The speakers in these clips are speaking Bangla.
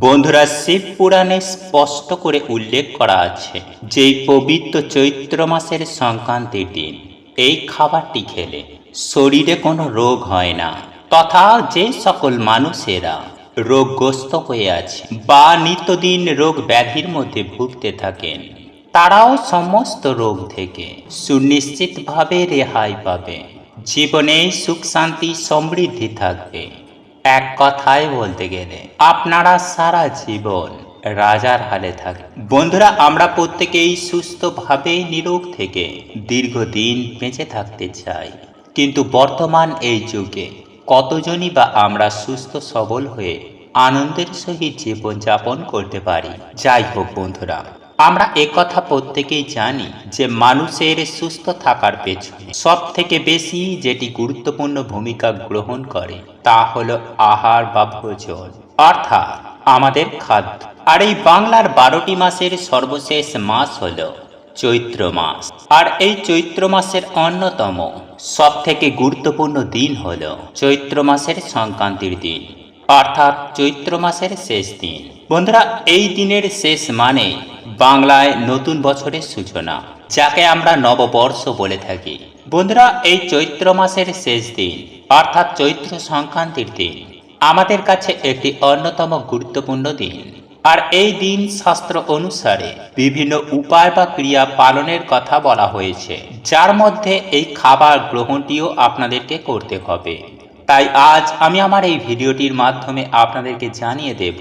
বন্ধুরা, শিব পুরাণে স্পষ্ট করে উল্লেখ করা আছে যে এই পবিত্র চৈত্র মাসের সংক্রান্তির দিন এই খাবারটি খেলে শরীরে কোনো রোগ হয় না, তথা যে সকল মানুষেরা রোগগ্রস্ত হয়ে আছে বা নিত্যদিন রোগ ব্যাধির মধ্যে ভুগতে থাকেন, তারাও সমস্ত রোগ থেকে সুনিশ্চিতভাবে রেহাই পাবে। জীবনে সুখ শান্তি সমৃদ্ধি থাকবে। এক কথায় বলতে গেলে আপনারা সারা জীবন রাজার হালে থাকবেন। বন্ধুরা, আমরা প্রত্যেকেই সুস্থভাবে নিরোগ থেকে দীর্ঘদিন বেঁচে থাকতে চাই, কিন্তু বর্তমান এই যুগে কতজনই বা আমরা সুস্থ সবল হয়ে আনন্দের সহিত জীবনযাপন করতে পারি। যাই হোক বন্ধুরা, আমরা একথা প্রত্যেকেই জানি যে মানুষের সুস্থ থাকার পেছনে সব থেকে বেশি যেটি গুরুত্বপূর্ণ ভূমিকা গ্রহণ করে তা হলো আহার বা ভোজন, অর্থাৎ আমাদের খাদ্য। আর এই বাংলার 12টি মাসের সর্বশেষ মাস হলো চৈত্র মাস। আর এই চৈত্র মাসের অন্যতম সব থেকে গুরুত্বপূর্ণ দিন হলো চৈত্র মাসের সংক্রান্তির দিন, অর্থাৎ চৈত্র মাসের শেষ দিন। বন্ধুরা, এই দিনের শেষ মানে বাংলায় নতুন বছরের সূচনা, যাকে আমরা নববর্ষ বলে থাকি। বন্ধুরা, এই চৈত্র মাসের শেষ দিন অর্থাৎ চৈত্র সংক্রান্তির দিন আমাদের কাছে একটি অন্যতম গুরুত্বপূর্ণ দিন। আর এই দিন শাস্ত্র অনুসারে বিভিন্ন উপায় বা ক্রিয়া পালনের কথা বলা হয়েছে, যার মধ্যে এই খাবার গ্রহণটিও আপনাদেরকে করতে হবে। তাই আজ আমি আমার এই ভিডিওটির মাধ্যমে আপনাদেরকে জানিয়ে দেব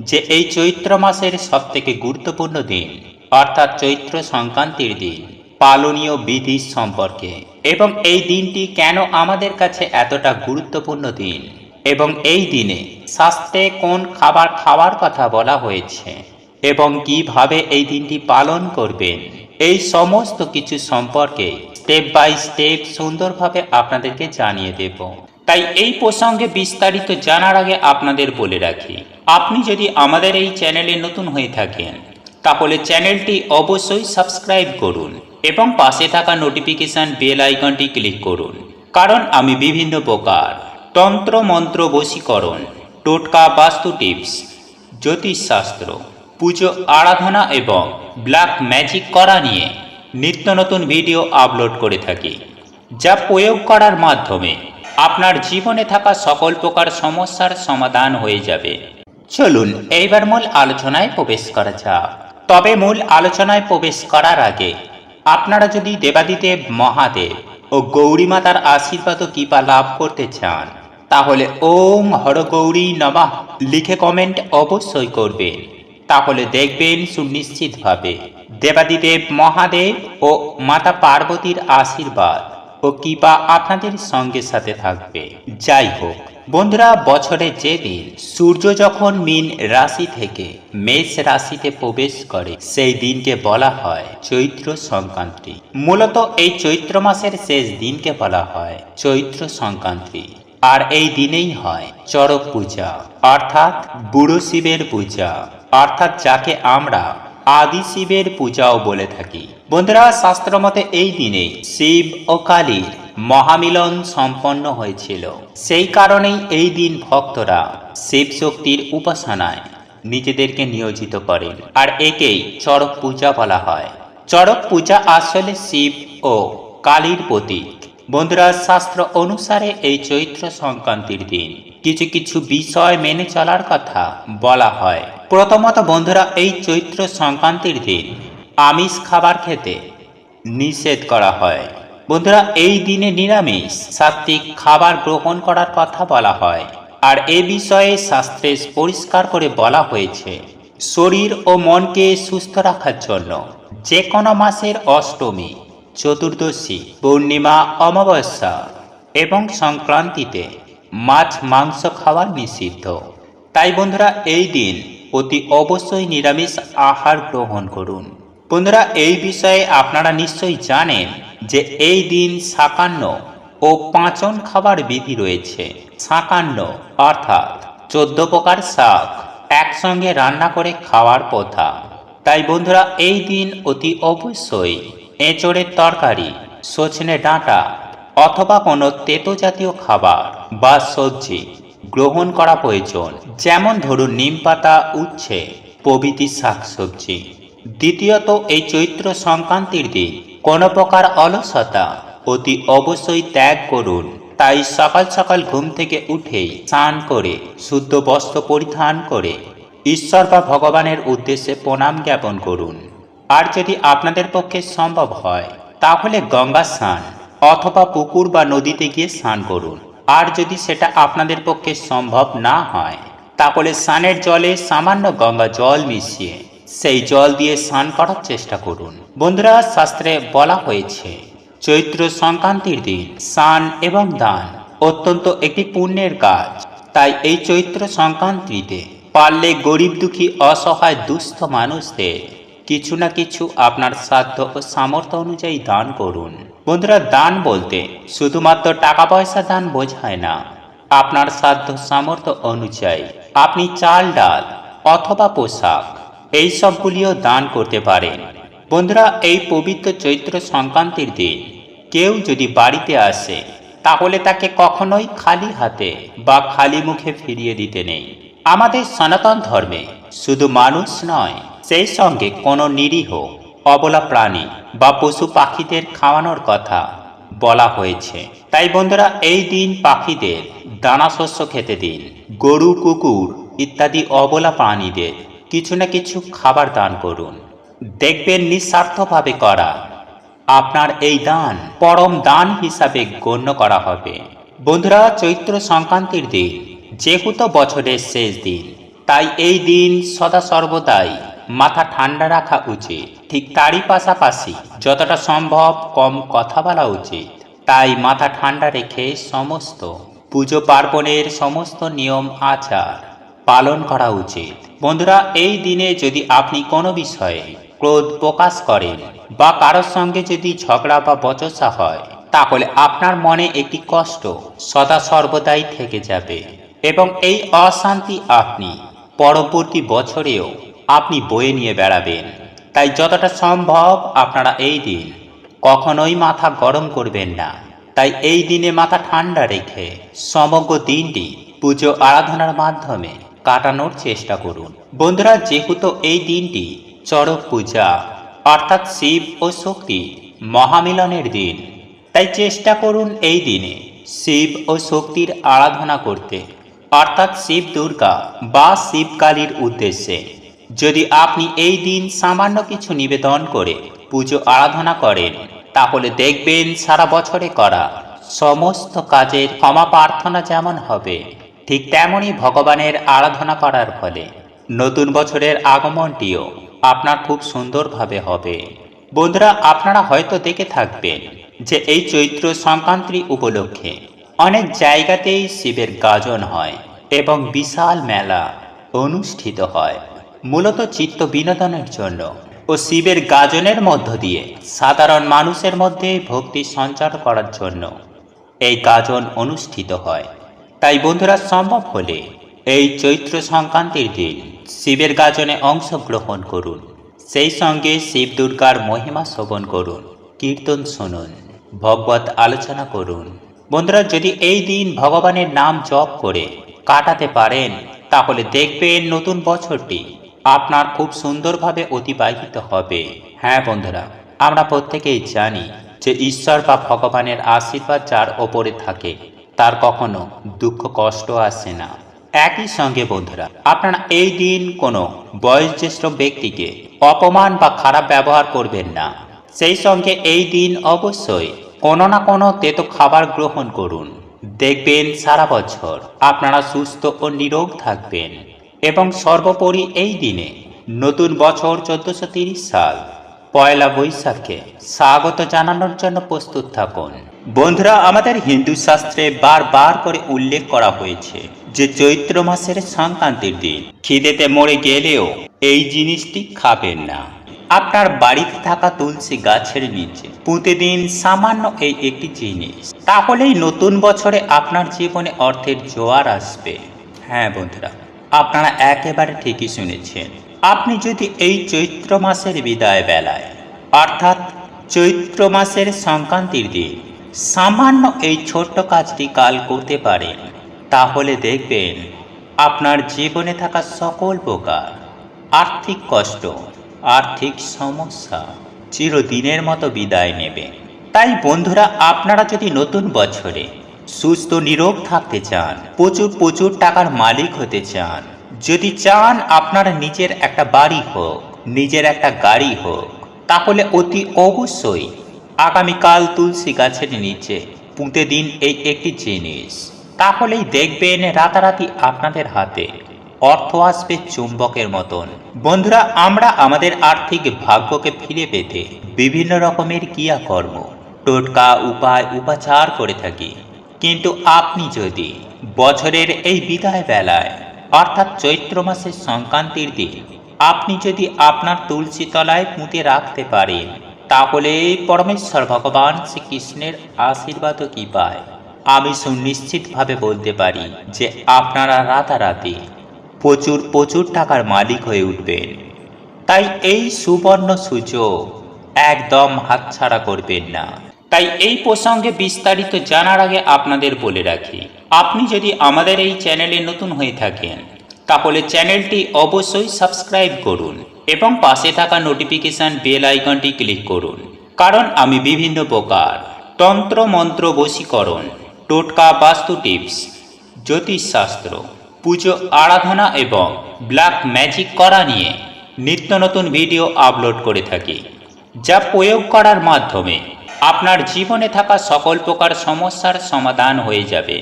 যে এই চৈত্র মাসের সবথেকে গুরুত্বপূর্ণ দিন অর্থাৎ চৈত্র সংক্রান্তির দিন পালনীয় বিধি সম্পর্কে, এবং এই দিনটি কেন আমাদের কাছে এতটা গুরুত্বপূর্ণ দিন, এবং এই দিনে শাস্ত্রে কোন খাবার খাওয়ার কথা বলা হয়েছে এবং কিভাবে এই দিনটি পালন করবেন, এই সমস্ত কিছু সম্পর্কে স্টেপ বাই স্টেপ সুন্দরভাবে আপনাদেরকে জানিয়ে দেব। তাই এই প্রসঙ্গে বিস্তারিত জানার আগে আপনাদের বলে রাখি, আপনি যদি আমাদের এই চ্যানেলে নতুন হয়ে থাকেন তাহলে চ্যানেলটি অবশ্যই সাবস্ক্রাইব করুন এবং পাশে থাকা নোটিফিকেশন বেল আইকনটি ক্লিক করুন, কারণ আমি বিভিন্ন প্রকার তন্ত্র মন্ত্র বশীকরণ, টোটকা, বাস্তু টিপস, জ্যোতিষশাস্ত্র, পুজো আরাধনা এবং ব্ল্যাক ম্যাজিক করা নিয়ে নিত্য নতুন ভিডিও আপলোড করে থাকি, যা প্রয়োগ করার মাধ্যমে আপনার জীবনে থাকা সকল প্রকার সমস্যার সমাধান হয়ে যাবে। চলুন এইবার মূল আলোচনায় প্রবেশ করা যাক। তবে মূল আলোচনায় প্রবেশ করার আগে আপনারা যদি দেবাদিদেব মহাদেব ও গৌরী মাতার আশীর্বাদ ও কৃপা লাভ করতে চান তাহলে ওম হর গৌরী নমঃ লিখে কমেন্ট অবশ্যই করবেন। তাহলে দেখবেন সুনিশ্চিতভাবে দেবাদিদেব মহাদেব ও মাতা পার্বতীর আশীর্বাদ ও কৃপা আপনাদের সঙ্গে সাথে থাকবে। যাই হোক বন্ধুরা, বছরে যে দিন সূর্য যখন মীন রাশি থেকে মেষ রাশিতে প্রবেশ করে সেই দিনকে বলা হয় চৈত্র সংক্রান্তি। মূলত এই চৈত্র মাসের শেষ দিনকে বলা হয় চৈত্র সংক্রান্তি। আর এই দিনেই হয় চড়ক পূজা, অর্থাৎ বুড়ো শিবের পূজা, অর্থাৎ যাকে আমরা আদি শিবের পূজাও বলে থাকি। বন্ধুরা, শাস্ত্র মতে এই দিনে শিব ও কালীর মহামিলন সম্পন্ন হয়েছিল। সেই কারণেই এই দিন ভক্তরা শিব শক্তির উপাসনায় নিজেদেরকে নিয়োজিত করেন, আর একেই চড়ক পূজা বলা হয়। চড়ক পূজা আসলে শিব ও কালীর প্রতীক। বন্ধুরা, শাস্ত্র অনুসারে এই চৈত্র সংক্রান্তির দিন কিছু কিছু বিষয় মেনে চলার কথা বলা হয়। প্রথমত বন্ধুরা, এই চৈত্র সংক্রান্তির দিন আমিষ খাবার খেতে নিষেধ করা হয়। বন্ধুরা, এই দিনে নিরামিষ সাত্ত্বিক খাবার গ্রহণ করার কথা বলা হয়। আর এ বিষয়ে শাস্ত্রে পরিষ্কার করে বলা হয়েছে শরীর ও মনকে সুস্থ রাখার জন্য যে কোনো মাসের অষ্টমী, চতুর্দশী, পূর্ণিমা, অমাবস্যা এবং সংক্রান্তিতে মাছ মাংস খাওয়া নিষিদ্ধ। তাই বন্ধুরা, এই দিন অতি অবশ্যই নিরামিষ আহার গ্রহণ করুন। বন্ধুরা, এই বিষয়ে আপনারা নিশ্চয়ই জানেন যে এই দিন শাকান্ন ও পাঁচন খাবার বিধি রয়েছে। শাকান্ন অর্থাৎ 14 প্রকার শাক একসঙ্গে রান্না করে খাওয়ার প্রথা। তাই বন্ধুরা, এই দিন অতি অবশ্যই এঁচড়ের তরকারি, সজনে ডাঁটা অথবা কোনো তেতো জাতীয় খাবার বা সবজি গ্রহণ করা প্রয়োজন, যেমন ধরুন নিম পাতা, উচ্ছে প্রভৃতি শাকসবজি। দ্বিতীয়ত, এই চৈত্র সংক্রান্তির দিন কোনো প্রকার অলসতা অতি অবশ্যই ত্যাগ করুন। তাই সকাল সকাল ঘুম থেকে উঠেই স্নান করে শুদ্ধ বস্ত্র পরিধান করে ঈশ্বর বা ভগবানের উদ্দেশ্যে প্রণাম জ্ঞাপন করুন। আর যদি আপনাদের পক্ষে সম্ভব হয় তাহলে গঙ্গা স্নান অথবা পুকুর বা নদীতে গিয়ে স্নান করুন। আর যদি সেটা আপনাদের পক্ষে সম্ভব না হয় তাহলে স্নানের জলে সামান্য গঙ্গা জল মিশিয়ে সেই জল দিয়ে স্নান করার চেষ্টা করুন। বন্ধুরা, শাস্ত্রে বলা হয়েছে চৈত্র সংক্রান্তির দিন স্নান এবং দান অত্যন্ত একটি পুণ্যের কাজ। তাই এই চৈত্র সংক্রান্তিতে পারলে গরিব দুঃখী অসহায় দুস্থ মানুষদের কিছু না কিছু আপনার সাধ্য ও সামর্থ্য অনুযায়ী দান করুন। বন্ধুরা, দান বলতে শুধুমাত্র টাকা পয়সা দান বোঝায় না। আপনার সাধ্য সামর্থ্য অনুযায়ী আপনি চাল, ডাল অথবা পোশাক এই সবগুলিও দান করতে পারেন। বন্ধুরা, এই পবিত্র চৈত্র সংক্রান্তির দিন কেউ যদি বাড়িতে আসে তাহলে তাকে কখনোই খালি হাতে বা খালি মুখে ফিরিয়ে দিতে নেই। আমাদের সনাতন ধর্মে শুধু মানুষ নয়, সেই সঙ্গে কোনো নিরীহ অবলা প্রাণী বা পশু পাখিদের খাওয়ানোর কথা বলা হয়েছে। তাই বন্ধুরা, এই দিন পাখিদের দানা শস্য খেতে দিন। গরু, কুকুর ইত্যাদি অবলা প্রাণীদের কিছু না কিছু খাবার দান করুন। দেখবেন নিঃস্বার্থভাবে করা আপনার এই দান পরম দান হিসাবে গণ্য করা হবে। বন্ধুরা, চৈত্র সংক্রান্তির দিন যেহেতু বছরের শেষ দিন, তাই এই দিন সদা সর্বদাই মাথা ঠান্ডা রাখা উচিত। ঠিক তারই পাশাপাশি যতটা সম্ভব কম কথা বলা উচিত। তাই মাথা ঠান্ডা রেখে সমস্ত পুজো পার্বণের সমস্ত নিয়ম আচার পালন করা উচিত। বন্ধুরা, এই দিনে যদি আপনি কোনো বিষয়ে ক্রোধ প্রকাশ করেন বা কারোর সঙ্গে যদি ঝগড়া বা বচসা হয় তাহলে আপনার মনে একটি কষ্ট সদা সর্বদাই থেকে যাবে এবং এই অশান্তি আপনি পরবর্তী বছরেও আপনি বয়ে নিয়ে বেড়াবেন। তাই যতটা সম্ভব আপনারা এই দিন কখনোই মাথা গরম করবেন না। তাই এই দিনে মাথা ঠান্ডা রেখে সমগ্র দিনটি পুজো আরাধনার মাধ্যমে কাটানোর চেষ্টা করুন। বন্ধুরা, যেহেতু এই দিনটি চড়ক পূজা অর্থাৎ শিব ও শক্তি মহামিলনের দিন, তাই চেষ্টা করুন এই দিনে শিব ও শক্তির আরাধনা করতে, অর্থাৎ শিব দুর্গা বা শিব কালীর উদ্দেশ্যে। যদি আপনি এই দিন সামান্য কিছু নিবেদন করে পুজো আরাধনা করেন তাহলে দেখবেন সারা বছরে করা সমস্ত কাজের ক্ষমা প্রার্থনা যেমন হবে, ঠিক তেমনই ভগবানের আরাধনা করার ফলে নতুন বছরের আগমনটিও আপনার খুব সুন্দরভাবে হবে। বন্ধুরা, আপনারা হয়তো দেখে থাকবেন যে এই চৈত্র সংক্রান্তি উপলক্ষে অনেক জায়গাতেই শিবের গাজন হয় এবং বিশাল মেলা অনুষ্ঠিত হয়, মূলত চিত্ত বিনোদনের জন্য ও শিবের গাজনের মধ্য দিয়ে সাধারণ মানুষের মধ্যে ভক্তি সঞ্চার করার জন্য এই গাজন অনুষ্ঠিত হয়। তাই বন্ধুরা, সম্ভব হলে এই চৈত্র সংক্রান্তির দিন শিবের গাজনে অংশগ্রহণ করুন। সেই সঙ্গে শিব দুর্গার মহিমা শ্রবণ করুন, কীর্তন শুনুন, ভগবত আলোচনা করুন। বন্ধুরা, যদি এই দিন ভগবানের নাম জপ করে কাটাতে পারেন তাহলে দেখবেন নতুন বছরটি আপনার খুব সুন্দরভাবে অতিবাহিত হবে। হ্যাঁ বন্ধুরা, আমরা প্রত্যেকেই জানি যে ঈশ্বর বা ভগবানের আশীর্বাদ যার ওপরে থাকে তার কখনো দুঃখ কষ্ট আসে না। একই সঙ্গে বন্ধুরা, আপনারা এই দিন কোনো বয়োজ্যেষ্ঠ ব্যক্তিকে অপমান বা খারাপ ব্যবহার করবেন না। সেই সঙ্গে এই দিন অবশ্যই কোনো না কোনো তেতো খাবার গ্রহণ করুন। দেখবেন সারা বছর আপনারা সুস্থ ও নিরোগ থাকবেন। এবং সর্বোপরি এই দিনে নতুন বছর 1430 সাল পয়লা বৈশাখে স্বাগত জানানোর জন্য প্রস্তুত থাকুন। বন্ধুরা, আমাদের হিন্দু শাস্ত্রে বারবার করে উল্লেখ করা হয়েছে যে চৈত্র মাসের সংক্রান্তির দিন খিদেতে মরে গেলেও এই জিনিসটি খাবেন না। আপনার বাড়িতে থাকা তুলসী গাছের নিচে পুঁতে দিন সামান্য এই একটি জিনিস, তাহলেই নতুন বছরে আপনার জীবনে অর্থের জোয়ার আসবে। হ্যাঁ বন্ধুরা, আপনারা একেবারে ঠিকই শুনেছেন। আপনি যদি এই চৈত্র মাসের বিদায় বেলায় অর্থাৎ চৈত্র মাসের সংক্রান্তির দিন সামান্য এই ছোট্ট কাজটি কাল করতে পারেন তাহলে দেখবেন আপনার জীবনে থাকা সকল প্রকার আর্থিক কষ্ট, আর্থিক সমস্যা চিরদিনের মতো বিদায় নেবে। তাই বন্ধুরা, আপনারা যদি নতুন বছরে সুস্থ নিরোগ থাকতে চান, প্রচুর প্রচুর টাকার মালিক হতে চান, যদি চান আপনার নিজের একটা বাড়ি হোক, নিজের একটা গাড়ি হোক, তাহলে অতি অবশ্যই আগামীকাল তুলসী গাছের নিচে পুঁতে দিন এই একটি জিনিস। তাহলেই দেখবেন রাতারাতি আপনাদের হাতে অর্থ আসবে চুম্বকের মতন। বন্ধুরা, আমরা আমাদের আর্থিক ভাগ্যকে ফিরে পেতে বিভিন্ন রকমের ক্রিয়াকর্ম, টোটকা, উপায়, উপাচার করে থাকি। কিন্তু আপনি যদি বছরের এই বিদায় বেলায় অর্থাৎ চৈত্র মাসের সংক্রান্তির দিন আপনি যদি আপনার তুলসী তলায় পুঁতে রাখতে পারেন, তাহলে পরমেশ্বর ভগবান শ্রীকৃষ্ণের আশীর্বাদও কি পায় আমি সুনিশ্চিতভাবে বলতে পারি যে আপনারা রাতারাতি প্রচুর প্রচুর টাকার মালিক হয়ে উঠবেন। তাই এই সুবর্ণ সুযোগ একদম হাতছাড়া করবেন না। তাই এই প্রসঙ্গে বিস্তারিত জানার আগে আপনাদের বলে রাখি, আপনি যদি আমাদের এই চ্যানেলে নতুন হয়ে থাকেন তাহলে চ্যানেলটি অবশ্যই সাবস্ক্রাইব করুন এবং পাশে থাকা নোটিফিকেশন বেল আইকনটি ক্লিক করুন। কারণ আমি বিভিন্ন প্রকার তন্ত্র মন্ত্র, বশীকরণ, টোটকা, বাস্তু টিপস, জ্যোতিষশাস্ত্র, পুজো আরাধনা এবং ব্ল্যাক ম্যাজিক করা নিয়ে নিত্য নতুন ভিডিও আপলোড করে থাকি, যা প্রয়োগ করার মাধ্যমে আপনার জীবনে থাকা সকল প্রকার সমস্যার সমাধান হয়ে যাবে।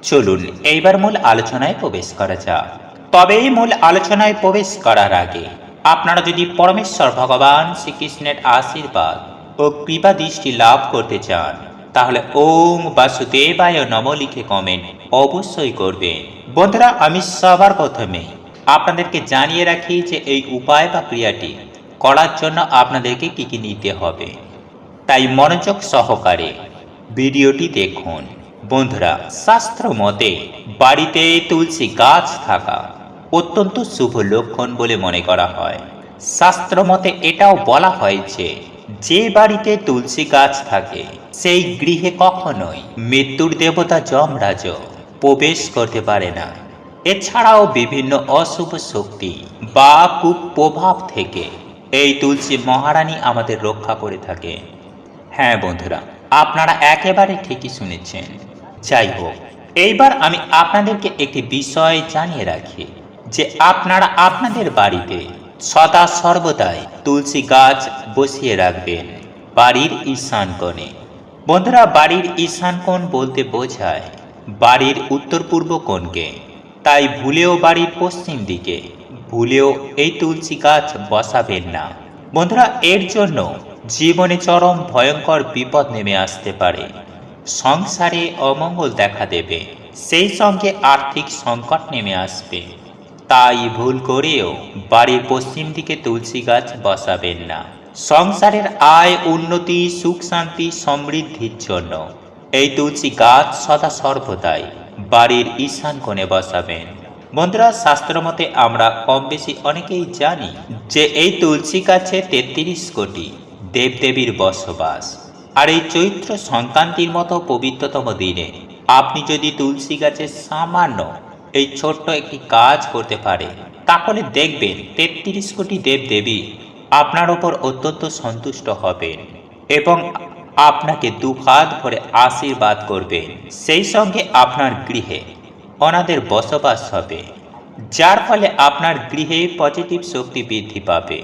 চলুন এইবার মূল আলোচনায় প্রবেশ করা যাক। তবে এই মূল আলোচনায় প্রবেশ করার আগে আপনারা যদি পরমেশ্বর ভগবান শ্রীকৃষ্ণের আশীর্বাদ ও কৃপা দৃষ্টি লাভ করতে চান, তাহলে ওম বাসুদেবায় নমঃ লিখে কমেন্ট অবশ্যই করবেন। বন্ধুরা, আমি সবার প্রথমে আপনাদেরকে জানিয়ে রাখি যে এই উপায় বা ক্রিয়াটি করার জন্য আপনাদেরকে কি কি নিতে হবে, তাই মনোযোগ সহকারে ভিডিওটি দেখুন। বন্ধুরা, শাস্ত্র মতে বাড়িতে তুলসী গাছ থাকা অত্যন্ত শুভ লক্ষণ বলে মনে করা হয়। শাস্ত্র মতে এটাও বলা হয়েছে যে বাড়িতে তুলসী গাছ থাকে সেই গৃহে কখনোই মৃত্যুর দেবতা যমরাজ প্রবেশ করতে পারে না। এছাড়াও বিভিন্ন অশুভ শক্তি বা কুপ্রভাব থেকে এই তুলসী মহারানী আমাদের রক্ষা করে থাকে। হ্যাঁ বন্ধুরা, আপনারা একেবারে ঠিকই শুনেছেন। যাই হোক, এইবার আমি আপনাদেরকে একটি বিষয় জানিয়ে রাখি যে আপনারা আপনাদের বাড়িতে সদা সর্বদাই তুলসী গাছ বসিয়ে রাখবেন বাড়ির ঈশান কোণে। বন্ধুরা, বাড়ির ঈশান কোণ বলতে বোঝায় বাড়ির উত্তর পূর্ব কোণকে। তাই ভুলেও বাড়ির পশ্চিম দিকে ভুলেও এই তুলসী গাছ বসাবেন না। বন্ধুরা, এর জন্য জীবনে চরম ভয়ঙ্কর বিপদ নেমে আসতে পারে, সংসারে অমঙ্গল দেখা দেবে, সেই সঙ্গে আর্থিক সংকট নেমে আসবে। তাই ভুল করেও বাড়ির পশ্চিম দিকে তুলসী গাছ বসাবেন না। সংসারের আয়, উন্নতি, সুখ শান্তি, সমৃদ্ধির জন্য এই তুলসী গাছ সদা সর্বদাই বাড়ির ঈশান কোণে বসাবেন। বন্ধুরা, শাস্ত্র মতে আমরা কম বেশি অনেকেই জানি যে এই তুলসী গাছে 33 কোটি দেবদেবীর বসবাস। আর এই চৈত্র সংক্রান্তির মতো পবিত্রতম দিনে আপনি যদি তুলসী গাছের সামান্য এই ছোট্ট একটি কাজ করতে পারে, তাহলে দেখবেন 33 কোটি দেবদেবী আপনার ওপর অত্যন্ত সন্তুষ্ট হবেন এবং আপনাকে দুহাত ভরে আশীর্বাদ করবেন। সেই সঙ্গে আপনার গৃহে ওনাদের বসবাস হবে, যার ফলে আপনার গৃহে পজিটিভ শক্তি বৃদ্ধি পাবে।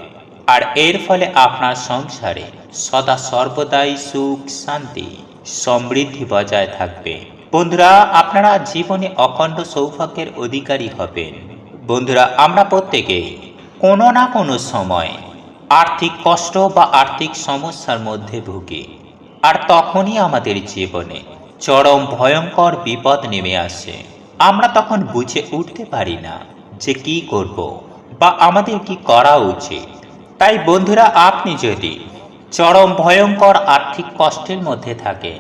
আর এর ফলে আপনার সংসারে সদা সর্বদাই সুখ, শান্তি, সমৃদ্ধি বজায় থাকবে। বন্ধুরা, আপনারা জীবনে অখণ্ড সৌভাগ্যের অধিকারী হবেন। বন্ধুরা, আমরা প্রত্যেকেই কোনো না কোনো সময় আর্থিক কষ্ট বা আর্থিক সমস্যার মধ্যে ভুগি, আর তখনই আমাদের জীবনে চরম ভয়ঙ্কর বিপদ নেমে আসে। আমরা তখন বুঝে উঠতে পারি না যে কি করব বা আমাদের কি করা উচিত। তাই বন্ধুরা, আপনি যদি চরম ভয়ঙ্কর আর্থিক কষ্টের মধ্যে থাকেন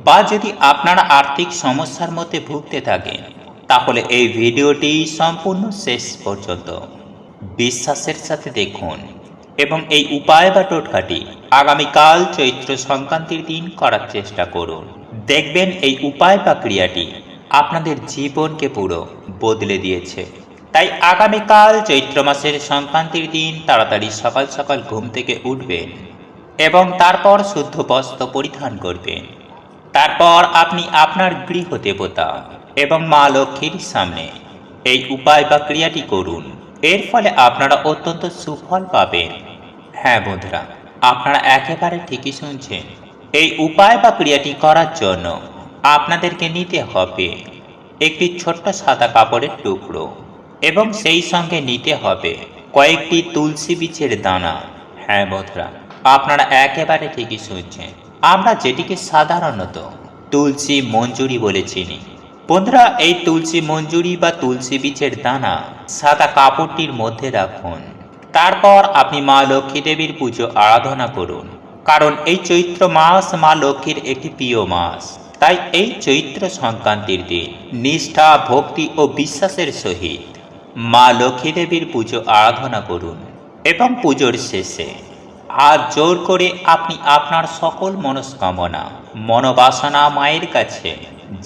বা যদি আপনারা আর্থিক সমস্যার মধ্যে ভুগতে থাকেন, তাহলে এই ভিডিওটি সম্পূর্ণ শেষ পর্যন্ত বিশ্বাসের সাথে দেখুন এবং এই উপায় বা টোটকাটি আগামীকাল চৈত্র সংক্রান্তির দিন করার চেষ্টা করুন। দেখবেন এই উপায় বা ক্রিয়াটি আপনাদের জীবনকে পুরো বদলে দিয়েছে। তাই আগামীকাল চৈত্র মাসের সংক্রান্তির দিন তাড়াতাড়ি সকাল সকাল ঘুম থেকে উঠবেন এবং তারপর শুদ্ধ বস্ত্র পরিধান করবেন। তারপর আপনি আপনার গৃহ দেবতা এবং মা লক্ষ্মীর সামনে এই উপায় বা ক্রিয়াটি করুন। এর ফলে আপনারা অত্যন্ত সুফল পাবেন। হ্যাঁ বন্ধুরা, আপনারা একেবারে ঠিকই শুনছেন। এই উপায় বা ক্রিয়াটি করার জন্য আপনাদেরকে নিতে হবে একটি ছোট্ট সাদা কাপড়ের টুকরো এবং সেই সঙ্গে নিতে হবে কয়েকটি তুলসী বীজের দানা। হ্যাঁ বন্ধুরা, আপনারা একেবারে ঠিকই শুনছেন। আমরা যেটিকে সাধারণত তুলসী মঞ্জুরি বলে চিনি। বন্ধুরা, এই তুলসী মঞ্জুরি বা তুলসী বীজের দানা সাদা কাপড়টির মধ্যে রাখুন। তারপর আপনি মা লক্ষ্মী দেবীর পুজো আরাধনা করুন, কারণ এই চৈত্র মাস মা লক্ষ্মীর একটি প্রিয় মাস। তাই এই চৈত্র সংক্রান্তির দিন নিষ্ঠা, ভক্তি ও বিশ্বাসের সহিত মা লক্ষ্মী দেবীর পুজো আরাধনা করুন এবং পুজোর শেষে হাত জোর করে আপনি আপনার সকল মনস্কামনা, মনোবাসনা মায়ের কাছে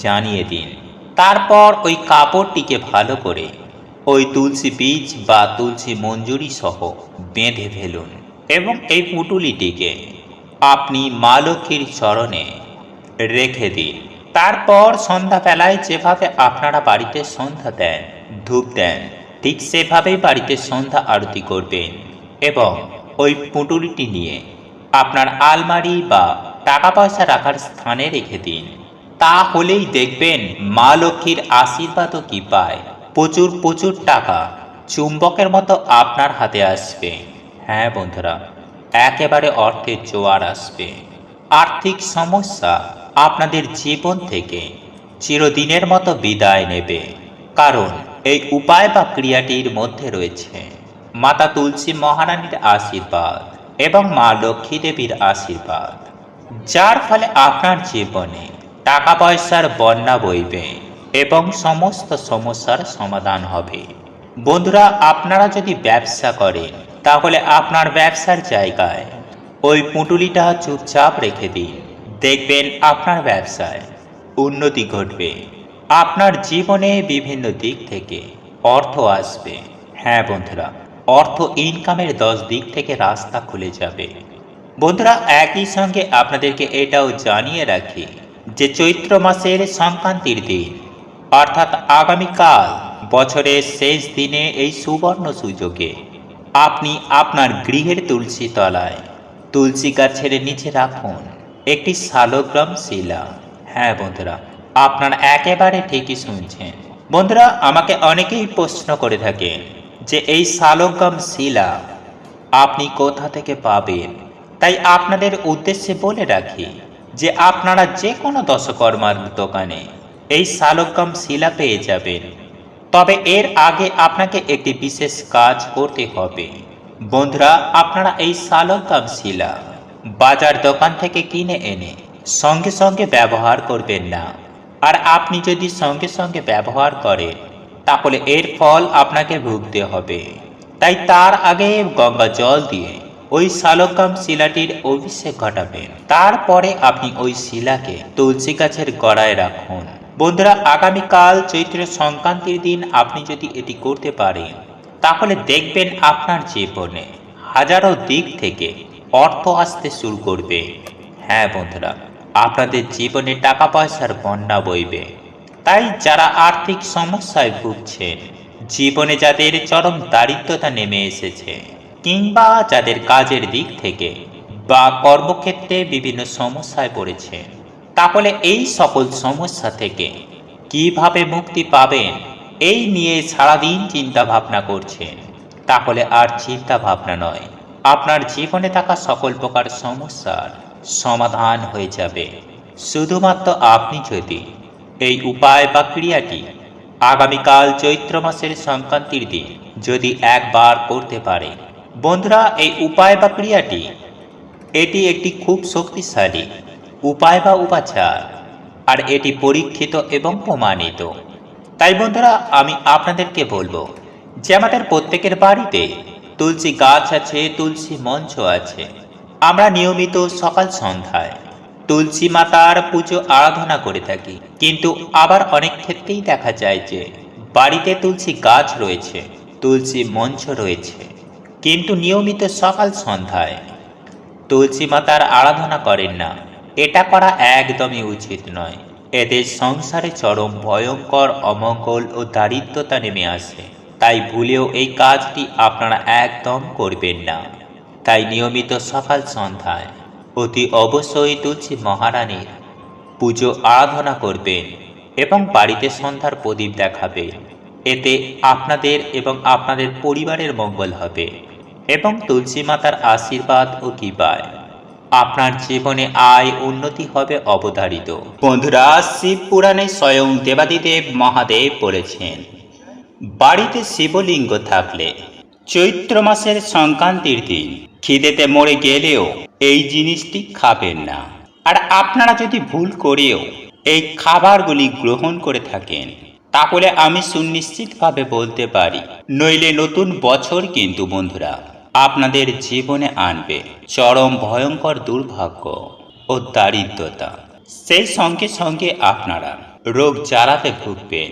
জানিয়ে দিন। তারপর ওই কাপড়টিকে ভালো করে ওই তুলসী বীজ বা তুলসী মঞ্জুরি সহ বেঁধে ফেলুন এবং এই পুঁটুলিটিকে আপনি মা লক্ষ্মীর চরণে রেখে দিন। তারপর সন্ধ্যাবেলায় যেভাবে আপনারা বাড়িতে সন্ধ্যা দেন, ধূপ দেন, ঠিক সেভাবেই বাড়িতে সন্ধ্যা আরতি করবেন এবং ওই পুঁটুলিটি নিয়ে আপনার আলমারি বা টাকা পয়সা রাখার স্থানে রেখে দিন। তাহলেই দেখবেন মা লক্ষ্মীর আশীর্বাদও কি পায়, প্রচুর প্রচুর টাকা চুম্বকের মতো আপনার হাতে আসবে। হ্যাঁ বন্ধুরা, একেবারে অর্থের জোয়ার আসবে। আর্থিক সমস্যা আপনাদের জীবন থেকে চিরদিনের মতো বিদায় নেবে, কারণ এই উপায় বা ক্রিয়াটির মধ্যে রয়েছে মাতা তুলসী মহারানীর আশীর্বাদ এবং মা লক্ষ্মী দেবীর আশীর্বাদ, যার ফলে আপনার জীবনে টাকা পয়সার বন্যা বইবে এবং সমস্ত সমস্যার সমাধান হবে। বন্ধুরা, আপনারা যদি ব্যবসা করেন তাহলে আপনার ব্যবসার জায়গায় ওই পুঁটুলিটা চুপচাপ রেখে দিন। দেখবেন আপনার ব্যবসায় উন্নতি ঘটবে। আপনার জীবনে বিভিন্ন দিক থেকে অর্থ আসবে। হ্যাঁ বন্ধুরা, অর্থ ইনকামের 10 দিক থেকে রাস্তা খুলে যাবে। বন্ধুরা, একই সঙ্গে আপনাদেরকে এটাও জানিয়ে রাখি যে চৈত্র মাসের সংক্রান্তির দিন অর্থাৎ আগামীকাল বছরের শেষ দিনে এই সুবর্ণ সুযোগে আপনি আপনার গৃহের তুলসী তলায় তুলসী গাছের নিচে রাখুন একটি শালগ্রাম শিলা। হ্যাঁ বন্ধুরা, আপনারা একেবারে ঠিকই শুনছেন। বন্ধুরা, আমাকে অনেকেই প্রশ্ন করে থাকেন যে এই শালগ্রাম শিলা আপনি কোথা থেকে পাবেন। তাই আপনাদের উদ্দেশ্যে বলে রাখি যে আপনারা যে কোনো দশকর্মার দোকানে এই শালগ্রাম শিলা পেয়ে যাবেন। তবে এর আগে আপনাকে একটি বিশেষ কাজ করতে হবে। বন্ধুরা, আপনারা এই শালগ্রাম শিলা বাজার দোকান থেকে কিনে এনে সঙ্গে সঙ্গে ব্যবহার করবেন না। আর আপনি যদি সঙ্গে সঙ্গে ব্যবহার করেন তাহলে এর ফল আপনাকে ভুগতে হবে। তাই তার আগে গঙ্গা জল দিয়ে ওই শালগ্রাম শিলাটির অভিষেক ঘটাবেন। তারপরে আপনি ওই শিলাকে তুলসী গাছের গোড়ায় রাখুন। বন্ধুরা, আগামীকাল চৈত্র সংক্রান্তির দিন আপনি যদি এটি করতে পারেন তাহলে দেখবেন আপনার জীবনে হাজারো দিক থেকে অর্থ আসতে শুরু করবে। হ্যাঁ বন্ধুরা, আপনাদের জীবনে টাকা পয়সার বন্যা বইবে। তাই যারা আর্থিক সমস্যায় ভুগছেন, জীবনে যাদের চরম দারিদ্রতা নেমে এসেছে, কিংবা যাদের কাজের দিক থেকে বা কর্মক্ষেত্রে বিভিন্ন সমস্যায় পড়েছে, তাহলে এই সকল সমস্যা থেকে কিভাবে মুক্তি পাবেন এই নিয়ে সারাদিন চিন্তা ভাবনা করছেন, তাহলে আর চিন্তা ভাবনা নয়, আপনার জীবনে থাকা সকল প্রকার সমস্যার সমাধান হয়ে যাবে। শুধুমাত্র আপনি যদি এই উপায় বা ক্রিয়াটি আগামীকাল চৈত্র মাসের সংক্রান্তির দিন যদি একবার করতে পারেন। বন্ধুরা, এই উপায় বা ক্রিয়াটি এটি একটি খুব শক্তিশালী উপায় বা উপাচার, আর এটি পরীক্ষিত এবং প্রমাণিত। তাই বন্ধুরা, আমি আপনাদেরকে বলবো যে আমাদের প্রত্যেকের বাড়িতে তুলসী গাছ আছে, তুলসী মঞ্চ আছে। আমরা নিয়মিত সকাল সন্ধ্যায় তুলসী মাতার পুজো আরাধনা করে থাকি, কিন্তু আবার অনেক ক্ষেত্রেই দেখা যায় যে বাড়িতে তুলসী গাছ রয়েছে, তুলসী মঞ্চ রয়েছে, কিন্তু নিয়মিত সকাল সন্ধ্যায় তুলসী মাতার আরাধনা করেন না। এটা করা একদমই উচিত নয়। এদের সংসারে চরম ভয়ঙ্কর অমঙ্গল ও দারিদ্রতা নেমে আসে। তাই ভুলেও এই কাজটি আপনারা একদম করবেন না। তাই নিয়মিত সকাল সন্ধ্যায় অতি অবশ্যই তুলসী মহারানীর পুজো আরাধনা করবেন এবং বাড়িতে সন্ধ্যার প্রদীপ দেখাবেন। এতে আপনাদের এবং আপনাদের পরিবারের মঙ্গল হবে এবং তুলসী মাতার আশীর্বাদ ও কৃপায় আপনার জীবনে আয় উন্নতি হবে অবধারিত। বন্ধুরা, শিব পুরাণে স্বয়ং দেবাদিদেব মহাদেব বলেছেন, বাড়িতে শিবলিঙ্গ থাকলে চৈত্র মাসের সংক্রান্তির দিন খিদেতে মরে গেলেও এই জিনিসটি খাবেন না। আর আপনারা যদি ভুল করেও এই খাবারগুলি গ্রহণ করে থাকেন, তাহলে আমি সুনিশ্চিতভাবে বলতে পারি, নইলে নতুন বছর কিন্তু বন্ধুরা আপনাদের জীবনে আনবে চরম ভয়ঙ্কর দুর্ভাগ্য ও দারিদ্রতা। সেই সঙ্গে সঙ্গে আপনারা রোগ জ্বালাতে ভুগবেন।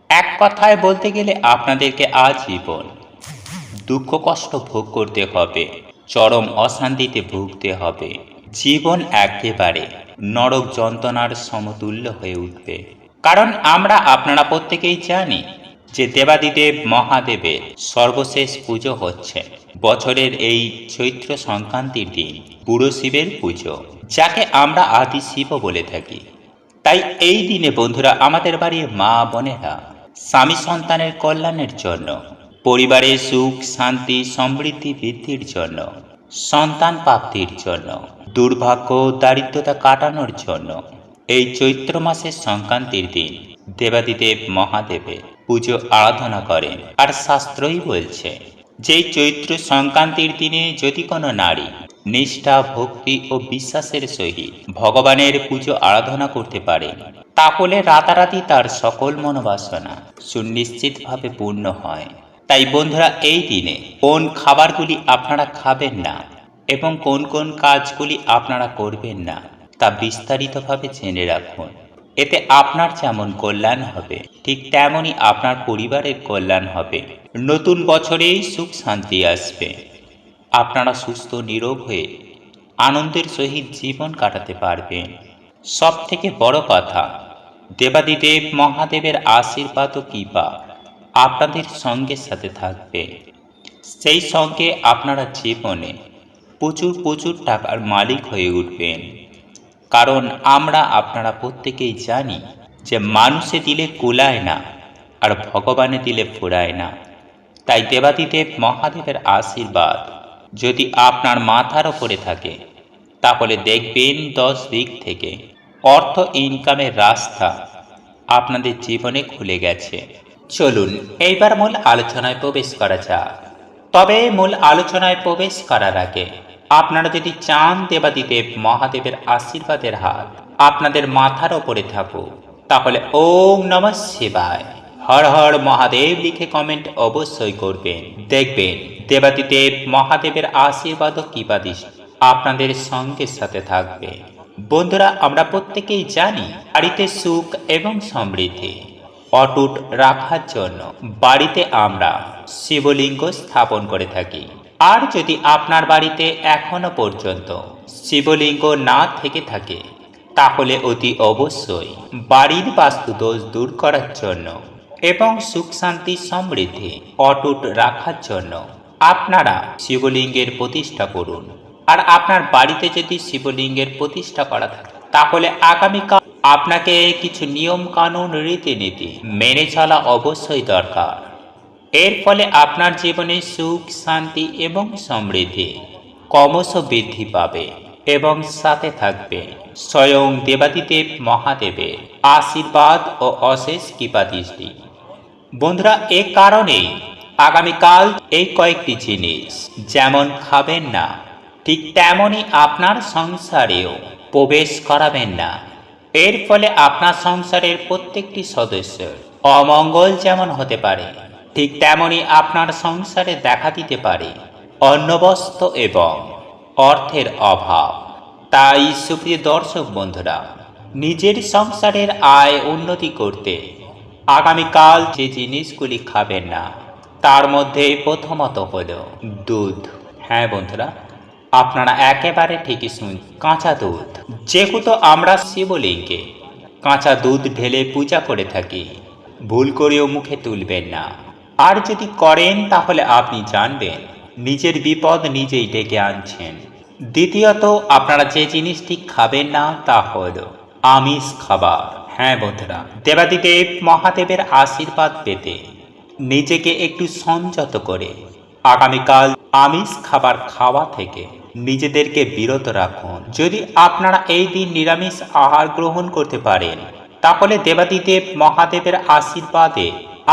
এক কথায় বলতে গেলে আপনাদেরকে আজীবন দুঃখ কষ্ট ভোগ করতে হবে, চরম অশান্তিতে ভুগতে হবে। জীবন একেবারে নরক যন্ত্রণার সমতুল্য হয়ে উঠবে। কারণ আমরা আপনারা প্রত্যেকেই জানি যে দেবাদিদেব মহাদেবের সর্বশেষ পুজো হচ্ছে বছরের এই চৈত্র সংক্রান্তির দিন বুড়ো শিবের পুজো, যাকে আমরা আদি শিব বলে থাকি। তাই এই দিনে বন্ধুরা আমাদের বাড়ির মা বোনেরা স্বামী সন্তানের কল্যাণের জন্য, পরিবারের সুখ শান্তি সমৃদ্ধি বৃদ্ধির জন্য, সন্তান প্রাপ্তির জন্য, দুর্ভাগ্য দারিদ্রতা কাটানোর জন্য এই চৈত্র মাসের সংক্রান্তির দিন দেবাদিদেব মহাদেবের পুজো আরাধনা করেন। আর শাস্ত্রই বলছে যে চৈত্র সংক্রান্তির দিনে যদি কোনো নারী নিষ্ঠা ভক্তি ও বিশ্বাসের সহিত ভগবানের পুজো আরাধনা করতে পারে, তাহলে রাতারাতি তার সকল মনোবাসনা সুনিশ্চিতভাবে পূর্ণ হয়। তাই বন্ধুরা এই দিনে কোন খাবারগুলি আপনারা খাবেন না এবং কোন কোন কাজগুলি আপনারা করবেন না তা বিস্তারিতভাবে জেনে রাখুন। এতে আপনার যেমন কল্যাণ হবে, ঠিক তেমনই আপনার পরিবারের কল্যাণ হবে। নতুন বছরেই সুখ শান্তি আসবে। আপনারা সুস্থ নিরোগ হয়ে আনন্দের সহিত জীবন কাটাতে পারবেন। সব থেকে বড় কথা, দেবাদিদেব মহাদেবের আশীর্বাদ ও কৃপা আপনাদের সঙ্গের সাথে থাকবে। সেই সঙ্গে আপনারা জীবনে প্রচুর প্রচুর টাকার মালিক হয়ে উঠবেন। কারণ আমরা আপনারা প্রত্যেকেই জানি যে মানুষে দিলে কুলায় না, আর ভগবানে দিলে ফুরায় না। তাই দেবাদিদেব মহাদেবের আশীর্বাদ যদি আপনার মাথার ওপরে থাকে, তাহলে দেখবেন 10 দিক থেকে অর্থ ইনকামের রাস্তা আপনাদের জীবনে খুলে গেছে। চলুন এইবার মূল আলোচনায় প্রবেশ করা যাক। তবে মূল আলোচনায় প্রবেশ করার আগে আপনারা যদি চান দেবাদিদেব মহাদেবের আশীর্বাদের হাত আপনাদের মাথার ওপরে থাকুক, তাহলে ওম নমঃ শিবায় হর হর মহাদেব লিখে কমেন্ট অবশ্যই করবেন। দেখবেন দেবাদিদেব মহাদেবের আশীর্বাদ ও কৃপা দৃষ্টি আপনাদের সঙ্গের সাথে থাকবে। বন্ধুরা, আমরা প্রত্যেকেই জানি বাড়িতে সুখ এবং সমৃদ্ধি অটুট রাখার জন্য বাড়িতে আমরা শিবলিঙ্গ স্থাপন করে থাকি। আর যদি আপনার বাড়িতে এখনো পর্যন্ত শিবলিঙ্গ না থেকে থাকে, তাহলে অতি অবশ্যই বাড়ির বাস্তু দোষ দূর করার জন্য এবং সুখ শান্তি সমৃদ্ধি অটুট রাখার জন্য আপনারা শিবলিঙ্গের প্রতিষ্ঠা করুন। আর আপনার বাড়িতে যদি শিবলিঙ্গের প্রতিষ্ঠা করা থাকে, তাহলে আগামীকাল আপনাকে কিছু নিয়ম কানুন রীতিনীতি মেনে চলা অবশ্যই দরকার। এর ফলে আপনার জীবনে সুখ শান্তি এবং সমৃদ্ধি ক্রমশ বৃদ্ধি পাবে এবং সাথে থাকবে স্বয়ং দেবাদিদেব মহাদেবের আশীর্বাদ ও অশেষ কৃপা দৃষ্টি। বন্ধুরা, এ কারণেই আগামীকাল এই কয়েকটি জিনিস যেমন খাবেন না, ঠিক তেমনই আপনার সংসারেও প্রবেশ করাবেন না। এর ফলে আপনার সংসারের প্রত্যেকটি সদস্যের অমঙ্গল যেমন হতে পারে, ঠিক তেমনই আপনার সংসারে দেখা দিতে পারে অন্নবস্ত্র এবং অর্থের অভাব। তাই সুপ্রিয় দর্শক বন্ধুরা, নিজের সংসারের আয় উন্নতি করতে আগামীকাল যে জিনিসগুলি খাবেন না তার মধ্যে প্রথমত হল দুধ। হ্যাঁ বন্ধুরা, আপনারা একেবারে ঠিকই শুন, কাঁচা দুধ। যেহেতু আমরা শিবলিঙ্গে কাঁচা দুধ ঢেলে পূজা করে থাকি, ভুল করেও মুখে তুলবেন না। আর যদি করেন তাহলে আপনি জানবেন নিজের বিপদ নিজেই ডেকে আনছেন। দ্বিতীয়ত, আপনারা যে জিনিসটি খাবেন না তা হল আমিষ খাবার। হ্যাঁ বন্ধুরা, দেবাদিদেব মহাদেবের আশীর্বাদ পেতে নিজেকে একটু সংযত করে আগামীকাল আমিষ খাবার খাওয়া থেকে নিজেদেরকে বিরত রাখুন। যদি আপনারা এই দিন নিরামিষ আহার গ্রহণ করতে পারেন তাহলে দেবাদিদেব মহাদেবের আশীর্বাদে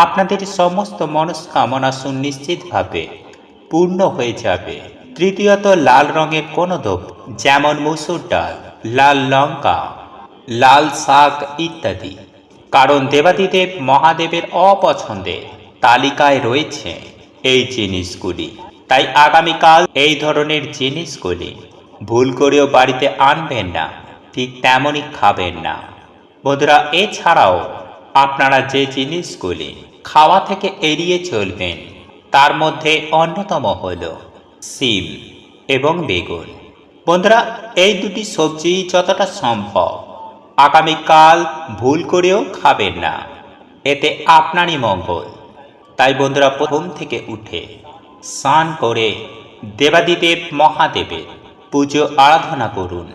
আপনাদের সমস্ত মনস্কামনা সুনিশ্চিতভাবে পূর্ণ হয়ে যাবে। তৃতীয়ত, লাল রঙের কোনো দ্রব্য যেমন মসুর ডাল, লাল লঙ্কা, লাল শাক ইত্যাদি, কারণ দেবাদিদেব মহাদেবের অপছন্দের তালিকায় রয়েছে এই জিনিসগুলি। তাই আগামীকাল এই ধরনের জিনিসগুলি ভুল করেও বাড়িতে আনবেন না, ঠিক তেমনই খাবেন না বন্ধুরা। এছাড়াও আপনারা যে জিনিসগুলি খাওয়া থেকে এড়িয়ে চলবেন তার মধ্যে অন্যতম হল শিম এবং বেগুন। বন্ধুরা, এই দুটি সবজি যতটা সম্ভব আগামীকাল ভুল করেও খাবেন না, এতে আপনারই মঙ্গল। তাই বন্ধুরা, প্রথম থেকে উঠে স্নান করে দেবাদিদেব মহাদেবের পুজো আরাধনা করুন।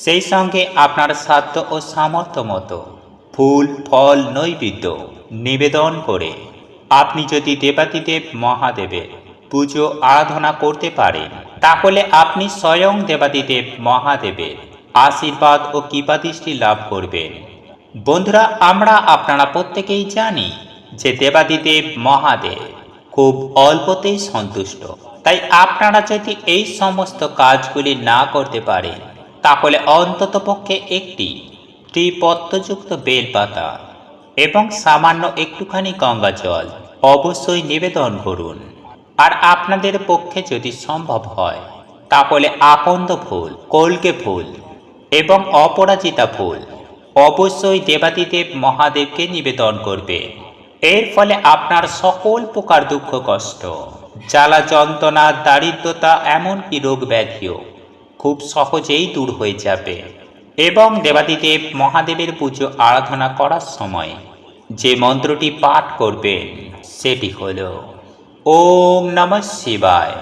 সেই সঙ্গে আপনার সাধ্য ও সামর্থ্য মতো ফুল ফল নৈবেদ্য নিবেদন করে আপনি যদি দেবাদিদেব মহাদেবের পুজো আরাধনা করতে পারেন তাহলে আপনি স্বয়ং দেবাদিদেব মহাদেবের আশীর্বাদ ও কৃপাদৃষ্টি লাভ করবেন। বন্ধুরা, আপনারা প্রত্যেকেই জানি যে দেবাদিদেব মহাদেব খুব অল্পতেই সন্তুষ্ট। তাই আপনারা যদি এই সমস্ত কাজগুলি না করতে পারেন তাহলে অন্ততপক্ষে একটি ত্রিপত্রযুক্ত বেলপাতা এবং সামান্য একটুখানি গঙ্গা জল অবশ্যই নিবেদন করুন। আর আপনাদের পক্ষে যদি সম্ভব হয় তাহলে আকন্দ ফুল, কল্কে ফুল এবং অপরাজিতা ফুল অবশ্যই দেবাদিদেব মহাদেবকে নিবেদন করবে। এর ফলে আপনার সকল প্রকার দুঃখ কষ্ট, জ্বালা যন্ত্রণা, দারিদ্রতা, এমনকি রোগ ব্যাধিও খুব সহজেই দূর হয়ে যাবে। এবং দেবাদিদেব মহাদেবের পুজো আরাধনা করার সময় যে মন্ত্রটি পাঠ করবেন সেটি হল ওম নমঃ শিবায়,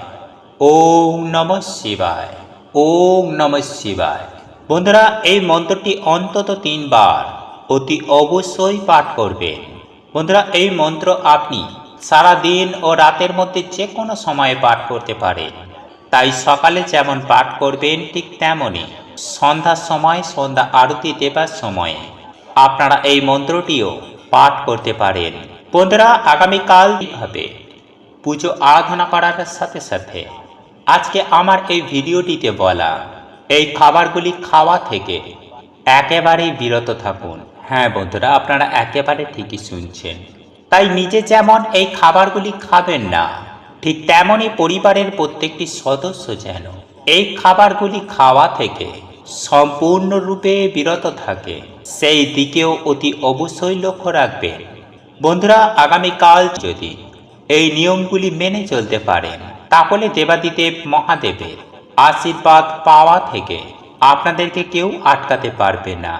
ওম নমঃ শিবায়, ওম নমঃ শিবায়। বন্ধুরা, এই মন্ত্রটি অন্তত 3 বার অতি অবশ্যই পাঠ করবেন। বন্ধুরা, এই মন্ত্র আপনি সারা দিন ও রাতের মধ্যে যে কোনো সময়ে পাঠ করতে পারেন। তাই সকালে যেমন পাঠ করবেন ঠিক তেমনই সন্ধ্যার সময়, সন্ধ্যা আরতি দেবার সময়ে আপনারা এই মন্ত্রটিও পাঠ করতে পারেন। বন্ধুরা, আগামীকাল এইভাবে পুজো আরাধনা করার সাথে সাথে আজকে আমার এই ভিডিওটিতে বলা এই খাবারগুলি খাওয়া থেকে একেবারেই বিরত থাকুন। হ্যাঁ বন্ধুরা, আপনারা একেবারে ঠিকই শুনছেন। তাই নিজে যেমন এই খাবারগুলি খাবেন না, ঠিক তেমনই পরিবারের প্রত্যেকটি সদস্য যেন এই খাবারগুলি খাওয়া থেকে সম্পূর্ণরূপে বিরত থাকে, সেই দিকেও অতি অবশ্যই লক্ষ্য রাখবেন। বন্ধুরা, আগামীকাল যদি এই নিয়মগুলি মেনে চলতে পারেন তাহলে দেবাদিদেব মহাদেবের আশীর্বাদ পাওয়া থেকে আপনাদেরকে কেউ আটকাতে পারবে না।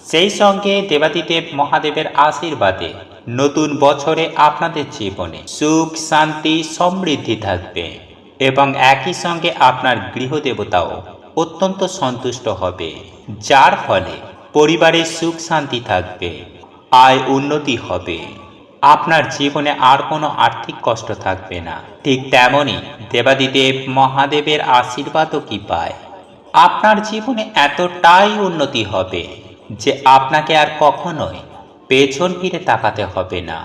সেই সঙ্গে দেবাদিদেব মহাদেবের আশীর্বাদে নতুন বছরে আপনাদের জীবনে সুখ, শান্তি, সমৃদ্ধি থাকবে এবং একই সঙ্গে আপনার গৃহদেবতাও অত্যন্ত সন্তুষ্ট হবে, যার ফলে পরিবারে সুখ শান্তি থাকবে, আয় উন্নতি হবে, আপনার জীবনে আর কোনো আর্থিক কষ্ট থাকবে না। ঠিক তেমনই দেবাদিদেব মহাদেবের আশীর্বাদও কি পায় আপনার জীবনে এতটাই উন্নতি হবে যে আপনাকে আর কখনোই পেছন ফিরে তাকাতে হবে না।